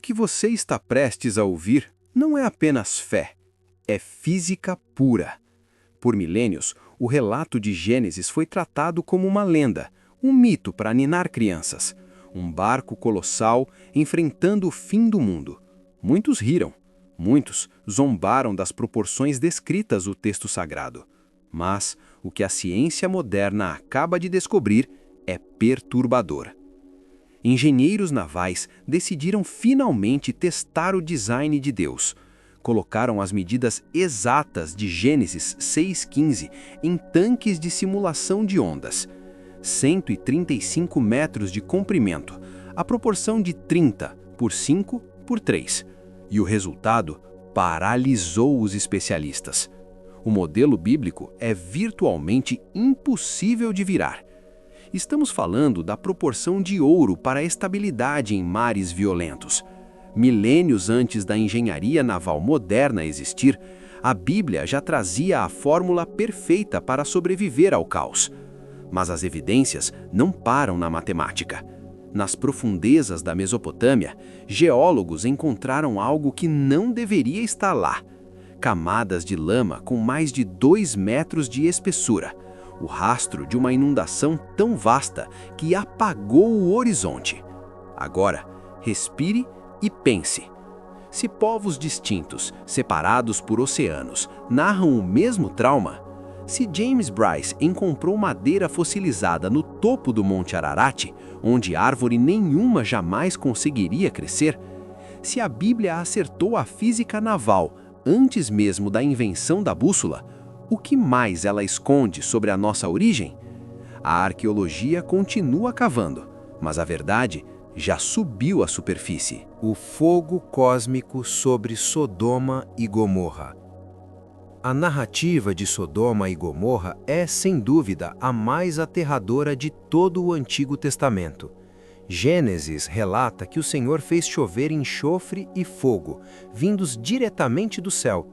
que você está prestes a ouvir não é apenas fé, é física pura. Por milênios, o relato de Gênesis foi tratado como uma lenda, um mito para ninar crianças. Um barco colossal enfrentando o fim do mundo. Muitos riram, muitos zombaram das proporções descritas no texto sagrado. Mas o que a ciência moderna acaba de descobrir é perturbador. Engenheiros navais decidiram finalmente testar o design de Deus. Colocaram as medidas exatas de Gênesis 6,15 em tanques de simulação de ondas. 135 metros de comprimento, a proporção de 30 por 5 por 3. E o resultado paralisou os especialistas. O modelo bíblico é virtualmente impossível de virar. Estamos falando da proporção de ouro para a estabilidade em mares violentos. Milênios antes da engenharia naval moderna existir, a Bíblia já trazia a fórmula perfeita para sobreviver ao caos. Mas as evidências não param na matemática. Nas profundezas da Mesopotâmia, geólogos encontraram algo que não deveria estar lá. Camadas de lama com mais de 2 metros de espessura. O rastro de uma inundação tão vasta que apagou o horizonte. Agora, respire e pense. Se povos distintos, separados por oceanos, narram o mesmo trauma, se James Bryce encontrou madeira fossilizada no topo do Monte Ararat, onde árvore nenhuma jamais conseguiria crescer, se a Bíblia acertou a física naval antes mesmo da invenção da bússola, o que mais ela esconde sobre a nossa origem? A arqueologia continua cavando, mas a verdade já subiu à superfície. O fogo cósmico sobre Sodoma e Gomorra. A narrativa de Sodoma e Gomorra é, sem dúvida, a mais aterradora de todo o Antigo Testamento. Gênesis relata que o Senhor fez chover enxofre e fogo, vindos diretamente do céu.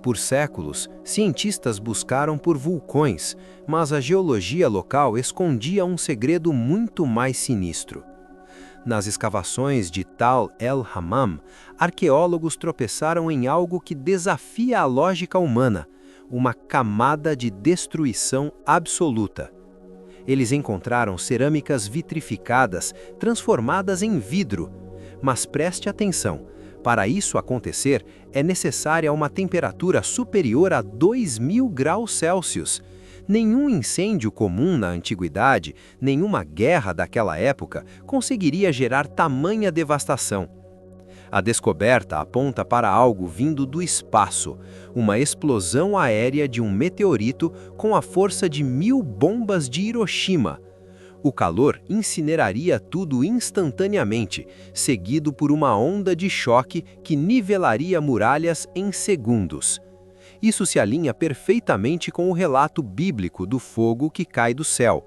Por séculos, cientistas buscaram por vulcões, mas a geologia local escondia um segredo muito mais sinistro. Nas escavações de Tal el-Hammam, arqueólogos tropeçaram em algo que desafia a lógica humana, uma camada de destruição absoluta. Eles encontraram cerâmicas vitrificadas, transformadas em vidro. Mas preste atenção, para isso acontecer, é necessária uma temperatura superior a 2.000 graus Celsius. Nenhum incêndio comum na antiguidade, nenhuma guerra daquela época conseguiria gerar tamanha devastação. A descoberta aponta para algo vindo do espaço, uma explosão aérea de um meteorito com a força de 1.000 bombas de Hiroshima. O calor incineraria tudo instantaneamente, seguido por uma onda de choque que nivelaria muralhas em segundos. Isso se alinha perfeitamente com o relato bíblico do fogo que cai do céu.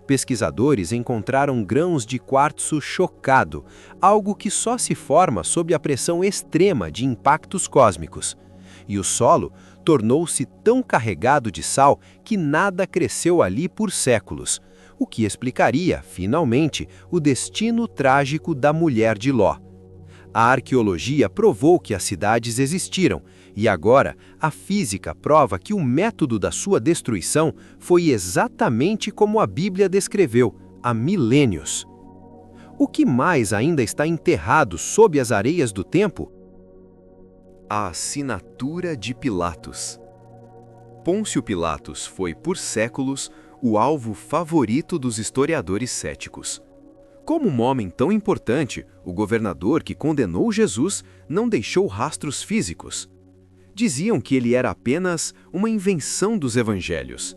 Pesquisadores encontraram grãos de quartzo chocado, algo que só se forma sob a pressão extrema de impactos cósmicos. E o solo tornou-se tão carregado de sal que nada cresceu ali por séculos, o que explicaria, finalmente, o destino trágico da mulher de Ló. A arqueologia provou que as cidades existiram, e agora a física prova que o método da sua destruição foi exatamente como a Bíblia descreveu, há milênios. O que mais ainda está enterrado sob as areias do tempo? A assinatura de Pilatos. Pôncio Pilatos foi, por séculos, o alvo favorito dos historiadores céticos. Como um homem tão importante, o governador que condenou Jesus não deixou rastros físicos. Diziam que ele era apenas uma invenção dos evangelhos.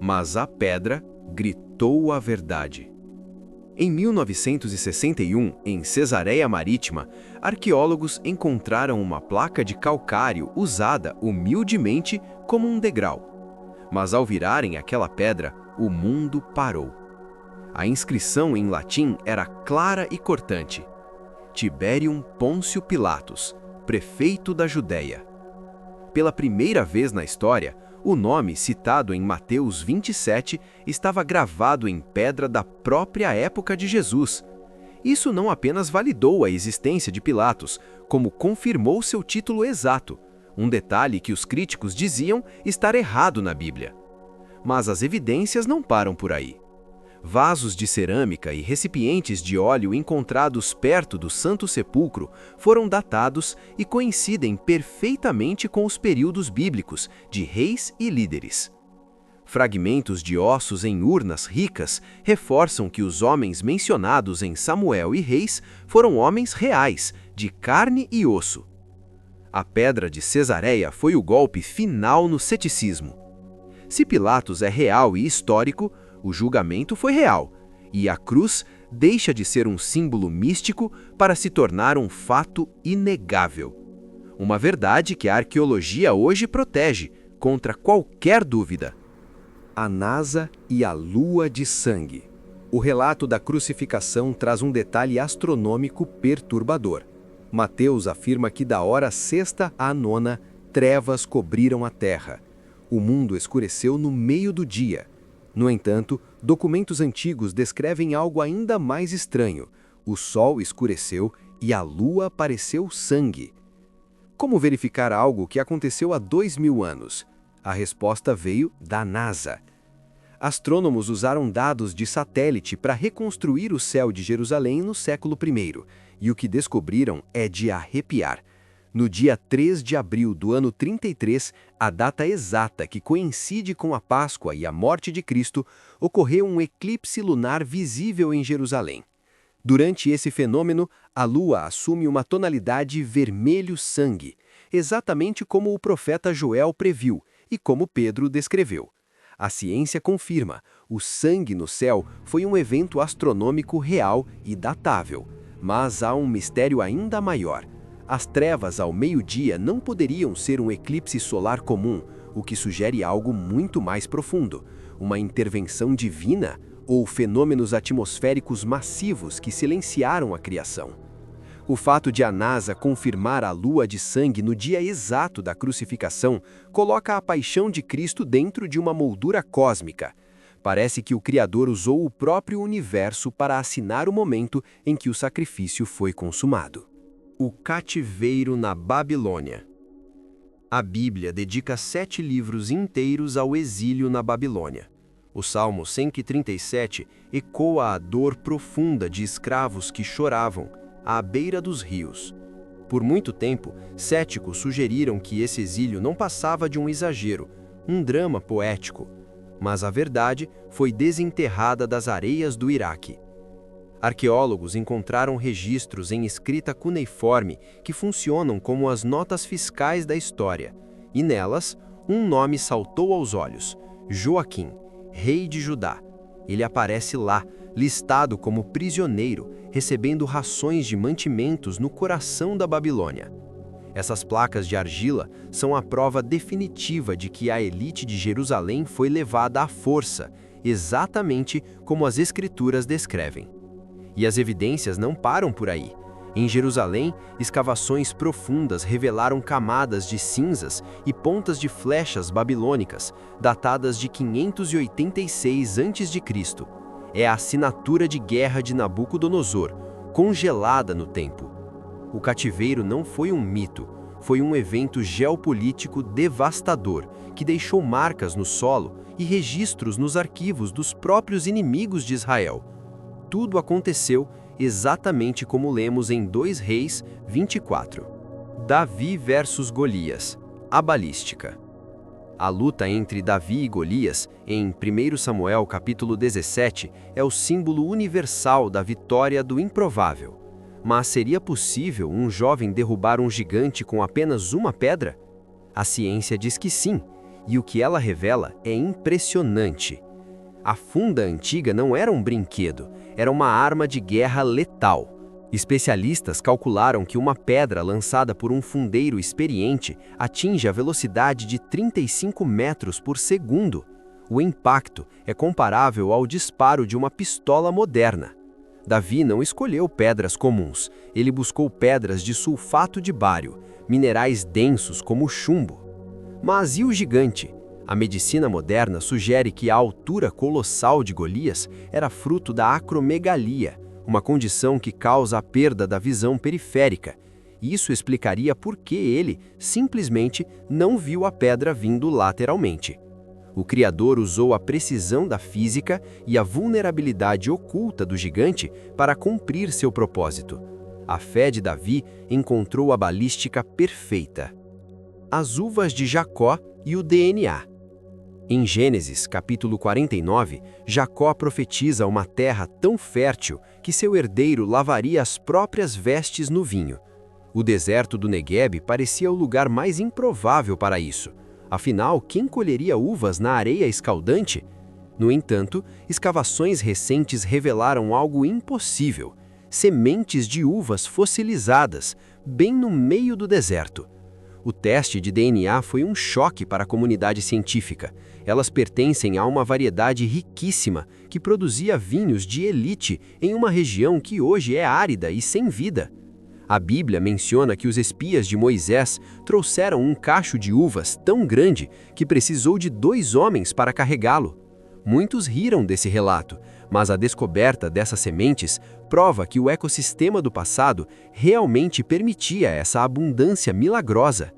Mas a pedra gritou a verdade. Em 1961, em Cesareia Marítima, arqueólogos encontraram uma placa de calcário usada humildemente como um degrau. Mas ao virarem aquela pedra, o mundo parou. A inscrição em latim era clara e cortante. Tiberium Pôncio Pilatos, prefeito da Judéia. Pela primeira vez na história, o nome citado em Mateus 27 estava gravado em pedra da própria época de Jesus. Isso não apenas validou a existência de Pilatos, como confirmou seu título exato, um detalhe que os críticos diziam estar errado na Bíblia. Mas as evidências não param por aí. Vasos de cerâmica e recipientes de óleo encontrados perto do Santo Sepulcro foram datados e coincidem perfeitamente com os períodos bíblicos de reis e líderes. Fragmentos de ossos em urnas ricas reforçam que os homens mencionados em Samuel e Reis foram homens reais, de carne e osso. A pedra de Cesareia foi o golpe final no ceticismo. Se Pilatos é real e histórico, o julgamento foi real, e a cruz deixa de ser um símbolo místico para se tornar um fato inegável. Uma verdade que a arqueologia hoje protege contra qualquer dúvida. A Nasa e a Lua de Sangue. O relato da crucificação traz um detalhe astronômico perturbador. Mateus afirma que da hora sexta à nona, trevas cobriram a terra. O mundo escureceu no meio do dia. No entanto, documentos antigos descrevem algo ainda mais estranho. O sol escureceu e a lua pareceu sangue. Como verificar algo que aconteceu há 2000 anos? A resposta veio da NASA. Astrônomos usaram dados de satélite para reconstruir o céu de Jerusalém no século I, e o que descobriram é de arrepiar. No dia 3 de abril do ano 33, a data exata que coincide com a Páscoa e a morte de Cristo, ocorreu um eclipse lunar visível em Jerusalém. Durante esse fenômeno, a lua assume uma tonalidade vermelho-sangue, exatamente como o profeta Joel previu e como Pedro descreveu. A ciência confirma, o sangue no céu foi um evento astronômico real e datável. Mas há um mistério ainda maior. As trevas ao meio-dia não poderiam ser um eclipse solar comum, o que sugere algo muito mais profundo, uma intervenção divina ou fenômenos atmosféricos massivos que silenciaram a criação. O fato de a NASA confirmar a lua de sangue no dia exato da crucificação coloca a paixão de Cristo dentro de uma moldura cósmica. Parece que o Criador usou o próprio universo para assinar o momento em que o sacrifício foi consumado. O cativeiro na Babilônia. A Bíblia dedica 7 livros inteiros ao exílio na Babilônia. O Salmo 137 ecoa a dor profunda de escravos que choravam à beira dos rios. Por muito tempo, céticos sugeriram que esse exílio não passava de um exagero, um drama poético. Mas a verdade foi desenterrada das areias do Iraque. Arqueólogos encontraram registros em escrita cuneiforme que funcionam como as notas fiscais da história, e nelas, um nome saltou aos olhos: Joaquim, rei de Judá. Ele aparece lá, listado como prisioneiro, recebendo rações de mantimentos no coração da Babilônia. Essas placas de argila são a prova definitiva de que a elite de Jerusalém foi levada à força, exatamente como as Escrituras descrevem. E as evidências não param por aí. Em Jerusalém, escavações profundas revelaram camadas de cinzas e pontas de flechas babilônicas, datadas de 586 a.C. É a assinatura de guerra de Nabucodonosor, congelada no tempo. O cativeiro não foi um mito, foi um evento geopolítico devastador que deixou marcas no solo e registros nos arquivos dos próprios inimigos de Israel. Tudo aconteceu exatamente como lemos em 2 Reis 24. Davi versus Golias, a balística. A luta entre Davi e Golias, em 1 Samuel capítulo 17, é o símbolo universal da vitória do improvável. Mas seria possível um jovem derrubar um gigante com apenas uma pedra? A ciência diz que sim, e o que ela revela é impressionante. A funda antiga não era um brinquedo, era uma arma de guerra letal. Especialistas calcularam que uma pedra lançada por um fundeiro experiente atinge a velocidade de 35 metros por segundo. O impacto é comparável ao disparo de uma pistola moderna. Davi não escolheu pedras comuns, ele buscou pedras de sulfato de bário, minerais densos como o chumbo. Mas e o gigante? A medicina moderna sugere que a altura colossal de Golias era fruto da acromegalia, uma condição que causa a perda da visão periférica. Isso explicaria por que ele simplesmente não viu a pedra vindo lateralmente. O Criador usou a precisão da física e a vulnerabilidade oculta do gigante para cumprir seu propósito. A fé de Davi encontrou a balística perfeita. As uvas de Jacó e o DNA. Em Gênesis, capítulo 49, Jacó profetiza uma terra tão fértil que seu herdeiro lavaria as próprias vestes no vinho. O deserto do Negueb parecia o lugar mais improvável para isso. Afinal, quem colheria uvas na areia escaldante? No entanto, escavações recentes revelaram algo impossível: sementes de uvas fossilizadas, bem no meio do deserto. O teste de DNA foi um choque para a comunidade científica. Elas pertencem a uma variedade riquíssima que produzia vinhos de elite em uma região que hoje é árida e sem vida. A Bíblia menciona que os espias de Moisés trouxeram um cacho de uvas tão grande que precisou de 2 homens para carregá-lo. Muitos riram desse relato, mas a descoberta dessas sementes prova que o ecossistema do passado realmente permitia essa abundância milagrosa.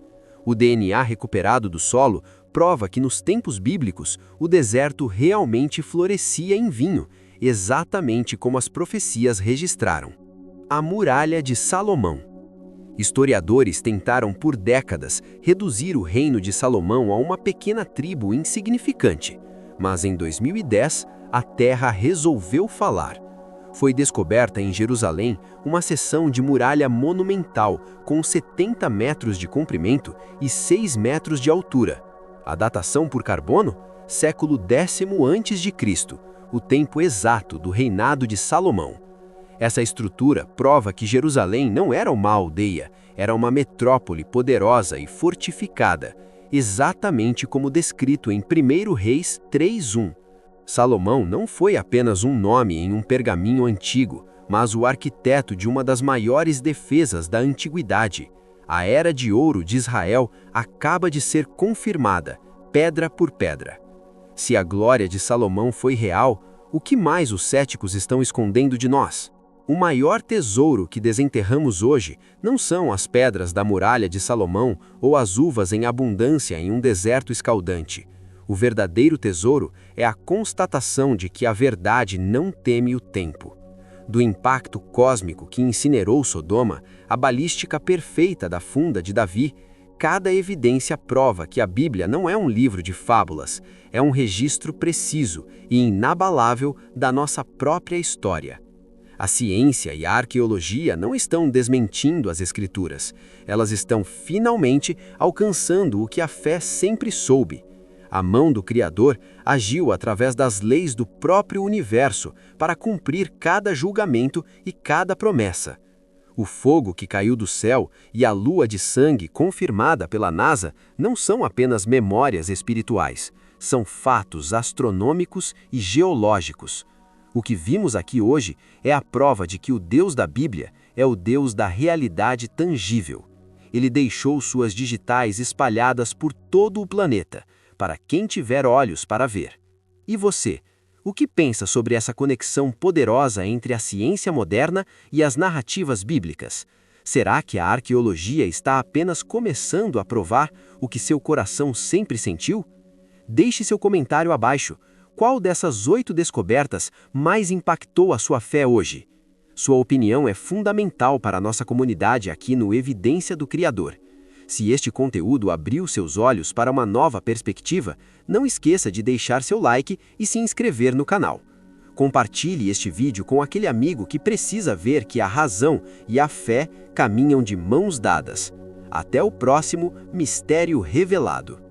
O DNA recuperado do solo prova que nos tempos bíblicos o deserto realmente florescia em vinho, exatamente como as profecias registraram. A Muralha de Salomão. Historiadores tentaram por décadas reduzir o reino de Salomão a uma pequena tribo insignificante, mas em 2010 a terra resolveu falar. Foi descoberta em Jerusalém uma seção de muralha monumental com 70 metros de comprimento e 6 metros de altura. A datação por carbono? Século X a.C., o tempo exato do reinado de Salomão. Essa estrutura prova que Jerusalém não era uma aldeia, era uma metrópole poderosa e fortificada, exatamente como descrito em 1 Reis 3:1. Salomão não foi apenas um nome em um pergaminho antigo, mas o arquiteto de uma das maiores defesas da antiguidade. A Era de Ouro de Israel acaba de ser confirmada, pedra por pedra. Se a glória de Salomão foi real, o que mais os céticos estão escondendo de nós? O maior tesouro que desenterramos hoje não são as pedras da muralha de Salomão ou as uvas em abundância em um deserto escaldante. O verdadeiro tesouro é a constatação de que a verdade não teme o tempo. Do impacto cósmico que incinerou Sodoma, à balística perfeita da funda de Davi, cada evidência prova que a Bíblia não é um livro de fábulas, é um registro preciso e inabalável da nossa própria história. A ciência e a arqueologia não estão desmentindo as Escrituras, elas estão finalmente alcançando o que a fé sempre soube. A mão do Criador agiu através das leis do próprio universo para cumprir cada julgamento e cada promessa. O fogo que caiu do céu e a lua de sangue confirmada pela NASA não são apenas memórias espirituais, são fatos astronômicos e geológicos. O que vimos aqui hoje é a prova de que o Deus da Bíblia é o Deus da realidade tangível. Ele deixou suas digitais espalhadas por todo o planeta, para quem tiver olhos para ver. E você, o que pensa sobre essa conexão poderosa entre a ciência moderna e as narrativas bíblicas? Será que a arqueologia está apenas começando a provar o que seu coração sempre sentiu? Deixe seu comentário abaixo. Qual dessas 8 descobertas mais impactou a sua fé hoje? Sua opinião é fundamental para a nossa comunidade aqui no Evidência do Criador. Se este conteúdo abriu seus olhos para uma nova perspectiva, não esqueça de deixar seu like e se inscrever no canal. Compartilhe este vídeo com aquele amigo que precisa ver que a razão e a fé caminham de mãos dadas. Até o próximo Mistério Revelado.